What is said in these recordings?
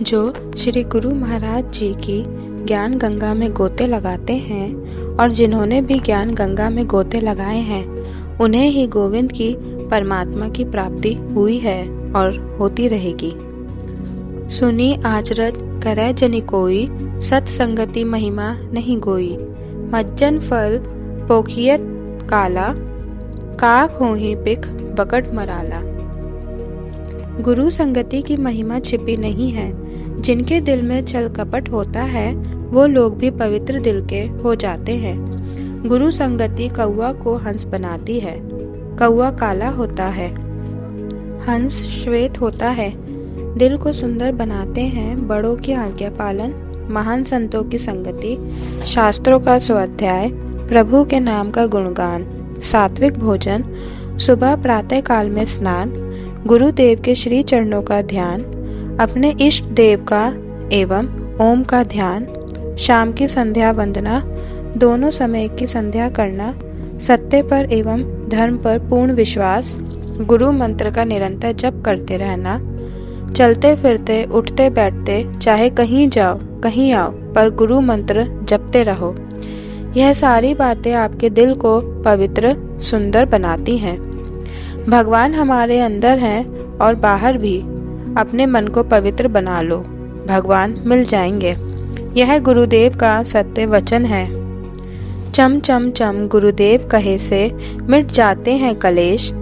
जो श्री गुरु महाराज जी की ज्ञान गंगा में गोते लगाते हैं और जिन्होंने भी ज्ञान गंगा में गोते लगाए हैं उन्हें ही गोविंद की परमात्मा की प्राप्ति हुई है और होती रहेगी। सुनी आचरज करे जनि कोई, सत्संगति महिमा नहीं गोई। मज्जन फल पोखियत काला, काक होहि पिख बकट मराला। गुरु संगति की महिमा छिपी नहीं है। जिनके दिल में छल कपट होता है वो लोग भी पवित्र दिल के हो जाते हैं। गुरु संगति कौवा को हंस बनाती है। कौवा काला होता है, हंस श्वेत होता है। दिल को सुंदर बनाते हैं बड़ों की आज्ञा पालन, महान संतों की संगति, शास्त्रों का स्वाध्याय, प्रभु के नाम का गुणगान, सात्विक भोजन, सुबह प्रातः काल में स्नान, गुरुदेव के श्री चरणों का ध्यान, अपने इष्ट देव का एवं ओम का ध्यान, शाम की संध्या वंदना, दोनों समय की संध्या करना, सत्य पर एवं धर्म पर पूर्ण विश्वास, गुरु मंत्र का निरंतर जप करते रहना, चलते फिरते उठते बैठते चाहे कहीं जाओ कहीं आओ पर गुरु मंत्र जपते रहो। यह सारी बातें आपके दिल को पवित्र सुंदर बनाती हैं। भगवान हमारे अंदर हैं और बाहर भी। अपने मन को पवित्र बना लो, भगवान मिल जाएंगे। यह गुरुदेव का सत्य वचन है। चम चम चम गुरुदेव कहे से मिट जाते हैं कलेश।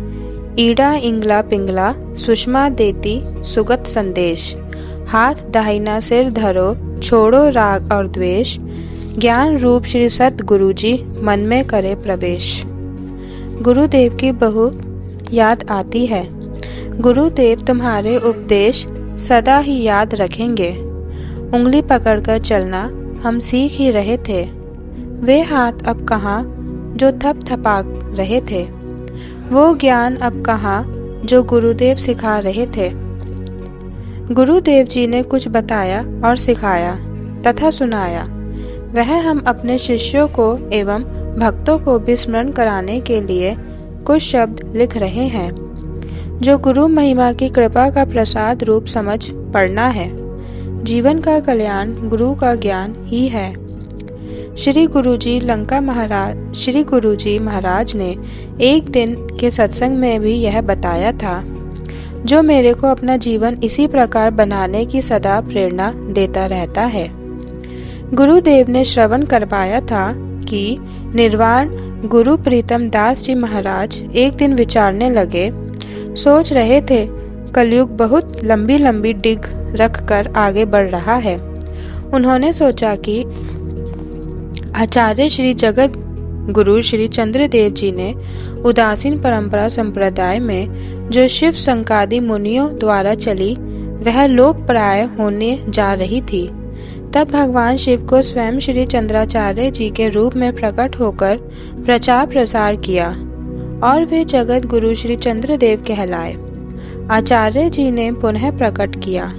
ईड़ा इंगला पिंगला सुषमा देती सुगत संदेश। हाथ दाहिना सिर धरो, छोड़ो राग और द्वेष। ज्ञान रूप श्री सत गुरु जी मन में करे प्रवेश। गुरुदेव की बहुत याद आती है। गुरुदेव तुम्हारे उपदेश सदा ही याद रखेंगे। उंगली पकड़कर चलना हम सीख ही रहे थे। वे हाथ अब कहाँ जो थप थपा रहे थे। वो ज्ञान अब कहाँ जो गुरुदेव सिखा रहे थे। गुरुदेव जी ने कुछ बताया और सिखाया तथा सुनाया। वह हम अपने शिष्यों को एवं भक्तों को भी स्मरण कराने के लिए कुछ शब्द लिख रहे हैं जो गुरु महिमा की कृपा का प्रसाद रूप समझ पढ़ना है। जीवन का कल्याण गुरु का ज्ञान ही है। श्री गुरुजी महाराज ने एक दिन के सत्संग में भी यह बताया था, जो मेरे को अपना जीवन इसी प्रकार बनाने की सदा प्रेरणा देता रहता है। गुरुदेव ने श्रवण करवाया था कि निर्वाण गुरु प्रीतम दास जी महाराज एक दिन विचारने लगे। सोच रहे थे कलयुग बहुत लंबी लंबी डिग रख कर आगे बढ़ रहा है। उन्होंने सोचा कि आचार्य श्री जगत गुरु श्री चंद्रदेव जी ने उदासीन परंपरा संप्रदाय में जो शिव संकादि मुनियों द्वारा चली वह लोप प्राय होने जा रही थी। तब भगवान शिव को स्वयं श्री चंद्राचार्य जी के रूप में प्रकट होकर प्रचार प्रसार किया और वे जगत गुरु श्री चंद्रदेव कहलाए। आचार्य जी ने पुनः प्रकट किया,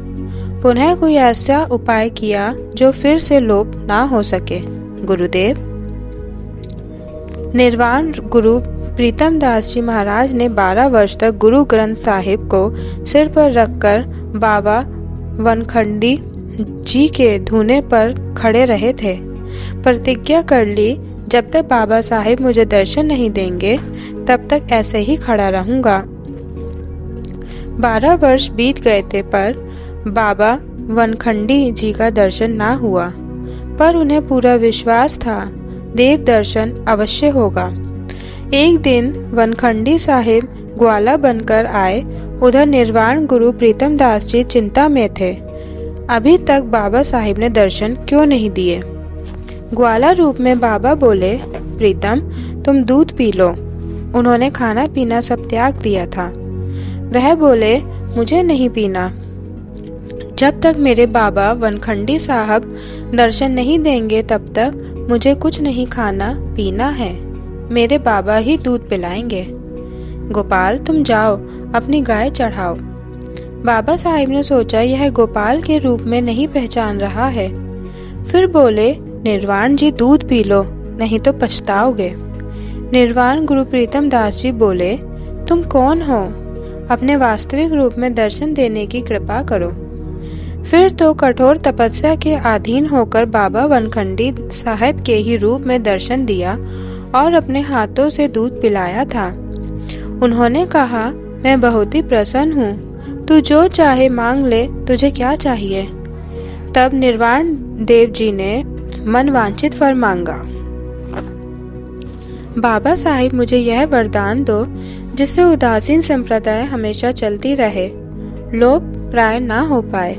पुनः कोई ऐसा उपाय किया जो फिर से लोप ना हो सके। गुरुदेव निर्वाण गुरु प्रीतम दास जी महाराज ने 12 वर्ष तक गुरु ग्रंथ साहिब को सिर पर रखकर बाबा वनखंडी जी के धूने पर खड़े रहे थे। प्रतिज्ञा कर ली, जब तक बाबा साहिब मुझे दर्शन नहीं देंगे तब तक ऐसे ही खड़ा रहूंगा। 12 वर्ष बीत गए थे पर बाबा वनखंडी जी का दर्शन ना हुआ, पर उन्हें पूरा विश्वास था देव दर्शन अवश्य होगा। एक दिन वनखंडी साहिब ग्वाला बनकर आए। उधर निर्वाण गुरु प्रीतम दास जी चिंता में थे। अभी तक बाबा साहिब ने दर्शन क्यों नहीं दिए। ग्वाला रूप में बाबा बोले, प्रीतम तुम दूध पी लो। उन्होंने खाना पीना सब त्याग दिया था। वह बोले, मुझे नहीं पीना। जब तक मेरे बाबा वनखंडी साहब दर्शन नहीं देंगे तब तक मुझे कुछ नहीं खाना पीना है। मेरे बाबा ही दूध पिलाएंगे। गोपाल तुम जाओ अपनी गाय चढ़ाओ। बाबा साहिब ने सोचा यह गोपाल के रूप में नहीं पहचान रहा है। फिर बोले, निर्वाण जी दूध पी लो नहीं तो पछताओगे। निर्वाण गुरु प्रीतम दास जी बोले, तुम कौन हो? अपने वास्तविक रूप में दर्शन देने की कृपा करो। फिर तो कठोर तपस्या के अधीन होकर बाबा वनखंडी साहब के ही रूप में दर्शन दिया और अपने हाथों से दूध पिलाया था। उन्होंने कहा, मैं बहुत ही प्रसन्न हूँ, तू जो चाहे मांग ले, तुझे क्या चाहिए। तब निर्वाण देव जी ने मन वांछित फल मांगा। बाबा साहिब, मुझे यह वरदान दो जिससे उदासीन संप्रदाय हमेशा चलती रहे, लोभ प्राय ना हो पाए।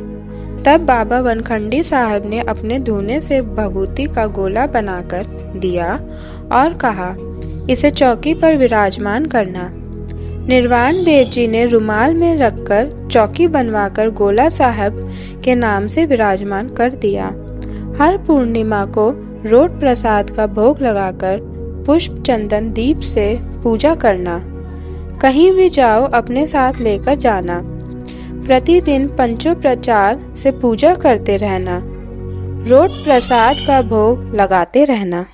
तब बाबा वनखंडी साहब ने अपने धूने से भभूति का गोला बनाकर दिया और कहा, इसे चौकी पर विराजमान करना। निर्वाण देव जी ने रुमाल में रखकर चौकी बनवाकर गोला साहब के नाम से विराजमान कर दिया। हर पूर्णिमा को रोट प्रसाद का भोग लगाकर पुष्प चंदन दीप से पूजा करना। कहीं भी जाओ अपने साथ लेकर जाना। प्रतिदिन पंचोपचार से पूजा करते रहना। रोट प्रसाद का भोग लगाते रहना।